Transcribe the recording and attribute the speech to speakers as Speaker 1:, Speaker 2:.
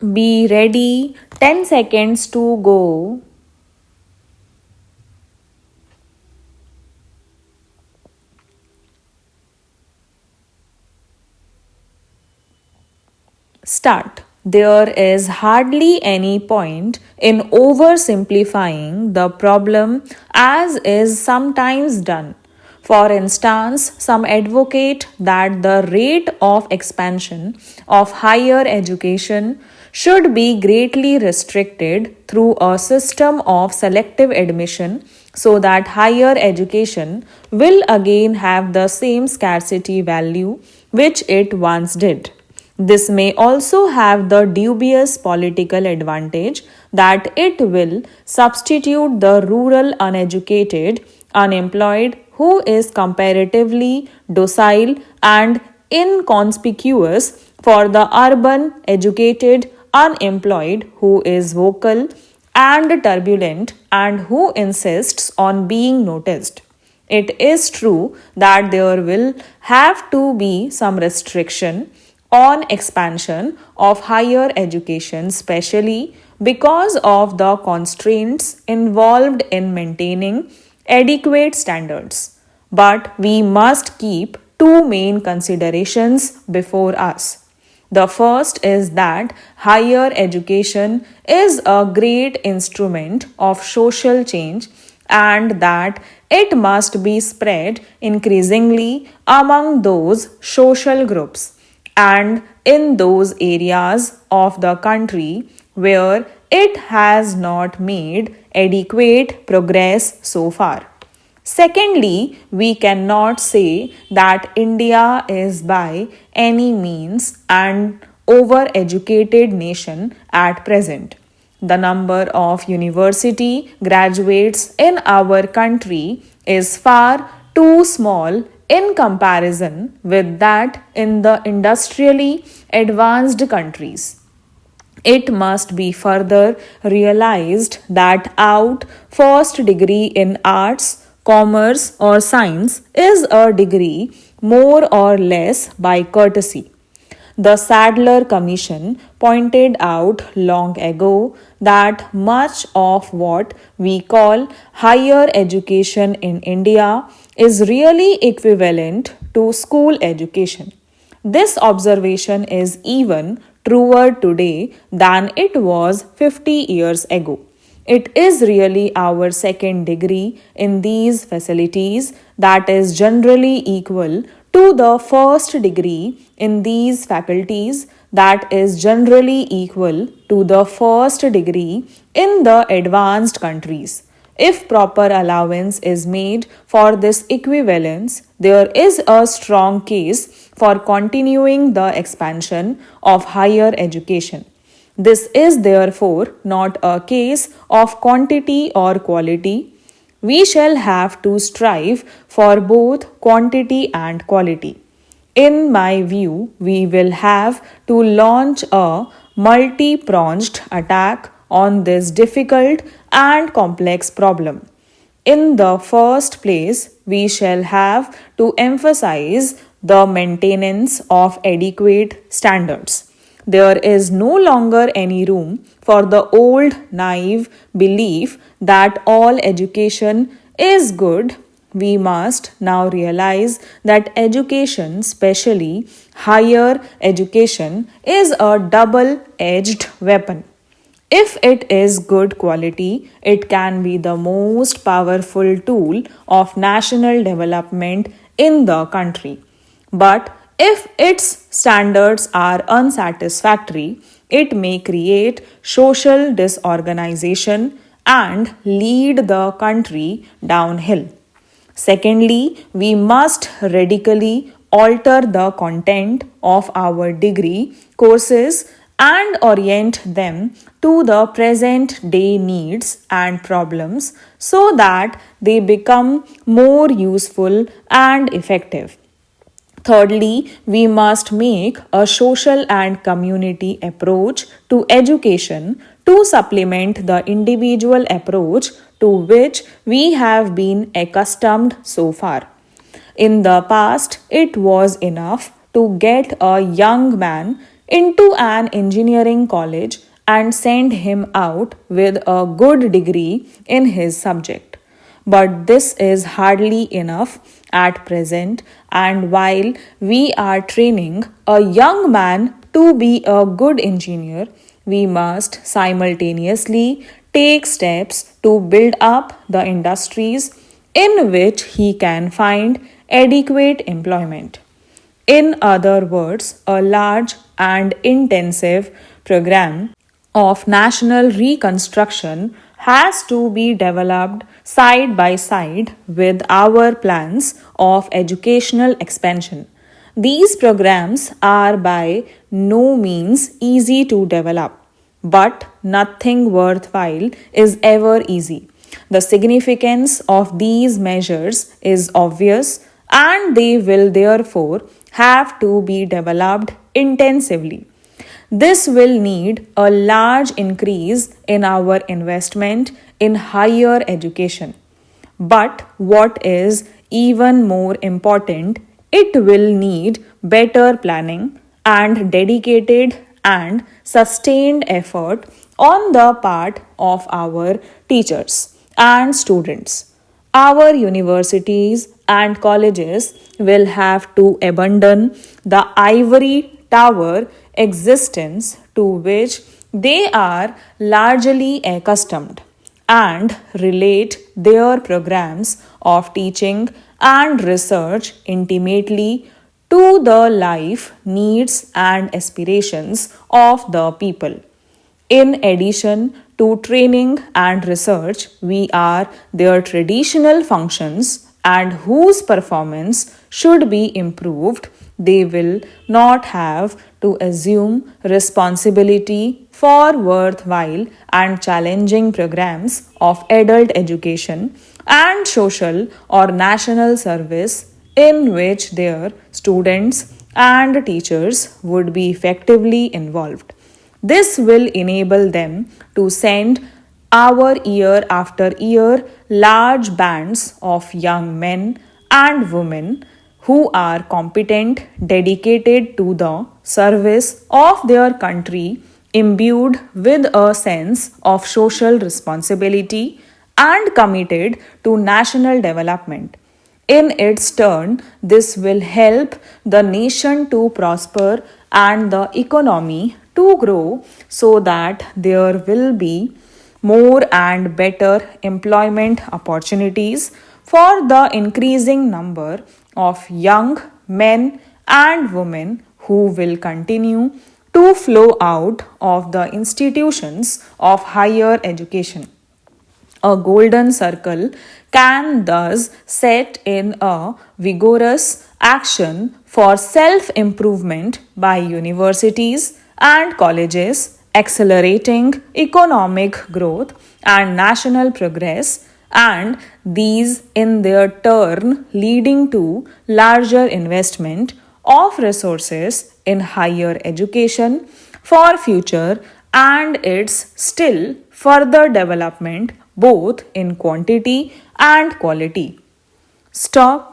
Speaker 1: Be ready. 10 seconds to go. Start. There is hardly any point in oversimplifying the problem as is sometimes done. For instance, some advocate that the rate of expansion of higher education should be greatly restricted through a system of selective admission so that higher education will again have the same scarcity value which it once did. This may also have the dubious political advantage that it will substitute the rural uneducated, unemployed who is comparatively docile and inconspicuous for the urban educated unemployed who is vocal and turbulent and who insists on being noticed. It is true that there will have to be some restriction on expansion of higher education, especially because of the constraints involved in maintaining adequate standards. But we must keep two main considerations before us. The first is that higher education is a great instrument of social change and that it must be spread increasingly among those social groups and in those areas of the country where it has not made adequate progress so far. Secondly, we cannot say that India is by any means an overeducated nation at present. The number of university graduates in our country is far too small in comparison with that in the industrially advanced countries. It must be further realized that out first degree in arts, commerce, or science is a degree more or less by courtesy. The Sadler Commission pointed out long ago that much of what we call higher education in India is really equivalent to school education. This observation is even truer today than it was 50 years ago. It is really our second degree in these facilities that is generally equal to the first degree in these faculties that is generally equal to the first degree in the advanced countries. If proper allowance is made for this equivalence, there is a strong case for continuing the expansion of higher education. This is therefore not a case of quantity or quality. We shall have to strive for both quantity and quality. In my view, we will have to launch a multi pronged attack on this difficult and complex problem. In the first place, we shall have to emphasize the maintenance of adequate standards. There is no longer any room for the old naive belief that all education is good. We must now realize that education, especially higher education, is a double edged weapon. If it is good quality, it can be the most powerful tool of national development in the country. But if its standards are unsatisfactory, it may create social disorganization and lead the country downhill. Secondly, we must radically alter the content of our degree courses and orient them to the present day needs and problems so that they become more useful and effective. Thirdly, we must make a social and community approach to education to supplement the individual approach to which we have been accustomed so far. In the past, it was enough to get a young man into an engineering college and send him out with a good degree in his subject. But this is hardly enough at present, and while we are training a young man to be a good engineer, we must simultaneously take steps to build up the industries in which he can find adequate employment. In other words, a large and intensive program of national reconstruction has to be developed side by side with our plans of educational expansion. These programs are by no means easy to develop, but nothing worthwhile is ever easy. The significance of these measures is obvious, and they will therefore have to be developed intensively. This will need a large increase in our investment in higher education. But what is even more important, it will need better planning and dedicated and sustained effort on the part of our teachers and students. Our universities and colleges will have to abandon the ivory tower existence to which they are largely accustomed and relate their programs of teaching and research intimately to the life needs and aspirations of the people. In addition to training and research, we are their traditional functions and whose performance should be improved. They will not have to assume responsibility for worthwhile and challenging programs of adult education and social or national service in which their students and teachers would be effectively involved. This will enable them to send our year after year large bands of young men and women who are competent, dedicated to the service of their country, imbued with a sense of social responsibility, and committed to national development. In its turn, this will help the nation to prosper and the economy to grow so that there will be more and better employment opportunities for the increasing number of young men and women who will continue to flow out of the institutions of higher education. A golden circle can thus set in a vigorous action for self improvement by universities and colleges, accelerating economic growth and national progress, and these in their turn leading to larger investment of resources in higher education for future and its still further development both in quantity and quality. Stop